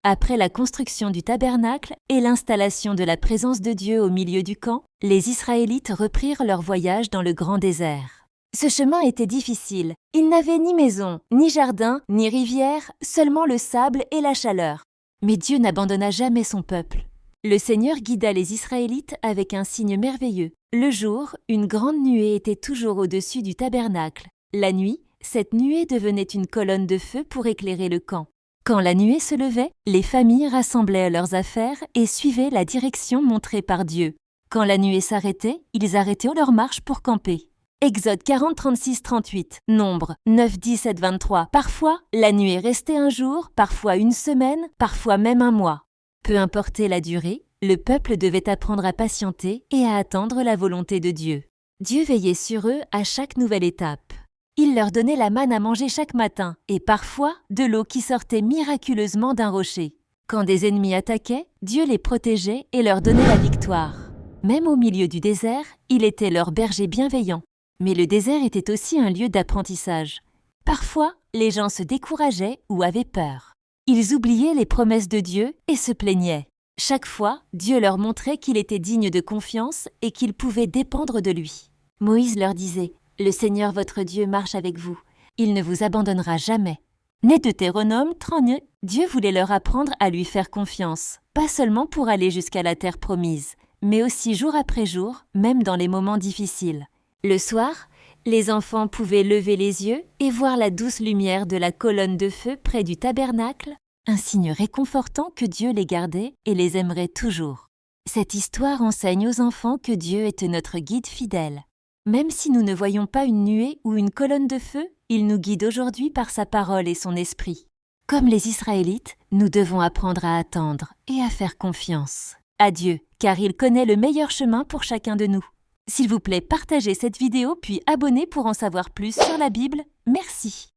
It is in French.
Après la construction du tabernacle et l'installation de la présence de Dieu au milieu du camp, les Israélites reprirent leur voyage dans le grand désert. Ce chemin était difficile. Ils n'avaient ni maison, ni jardin, ni rivière, seulement le sable et la chaleur. Mais Dieu n'abandonna jamais son peuple. Le Seigneur guida les Israélites avec un signe merveilleux. Le jour, une grande nuée était toujours au-dessus du tabernacle. La nuit, cette nuée devenait une colonne de feu pour éclairer le camp. Quand la nuée se levait, les familles rassemblaient leurs affaires et suivaient la direction montrée par Dieu. Quand la nuée s'arrêtait, ils arrêtaient leur marche pour camper. Exode 40, 36, 38, Nombre 9, 17, 23. Parfois, la nuée restait un jour, parfois une semaine, parfois même un mois. Peu importait la durée, le peuple devait apprendre à patienter et à attendre la volonté de Dieu. Dieu veillait sur eux à chaque nouvelle étape. Il leur donnait la manne à manger chaque matin et parfois de l'eau qui sortait miraculeusement d'un rocher. Quand des ennemis attaquaient, Dieu les protégeait et leur donnait la victoire. Même au milieu du désert, il était leur berger bienveillant. Mais le désert était aussi un lieu d'apprentissage. Parfois, les gens se décourageaient ou avaient peur. Ils oubliaient les promesses de Dieu et se plaignaient. Chaque fois, Dieu leur montrait qu'il était digne de confiance et qu'ils pouvaient dépendre de lui. Moïse leur disait « Le Seigneur votre Dieu marche avec vous. Il ne vous abandonnera jamais. » Né de Deutéronome 39, Dieu voulait leur apprendre à lui faire confiance, pas seulement pour aller jusqu'à la terre promise, mais aussi jour après jour, même dans les moments difficiles. Le soir, les enfants pouvaient lever les yeux et voir la douce lumière de la colonne de feu près du tabernacle, un signe réconfortant que Dieu les gardait et les aimerait toujours. Cette histoire enseigne aux enfants que Dieu est notre guide fidèle. Même si nous ne voyons pas une nuée ou une colonne de feu, il nous guide aujourd'hui par sa parole et son esprit. Comme les Israélites, nous devons apprendre à attendre et à faire confiance à Dieu, car il connaît le meilleur chemin pour chacun de nous. S'il vous plaît, partagez cette vidéo puis abonnez pour en savoir plus sur la Bible. Merci.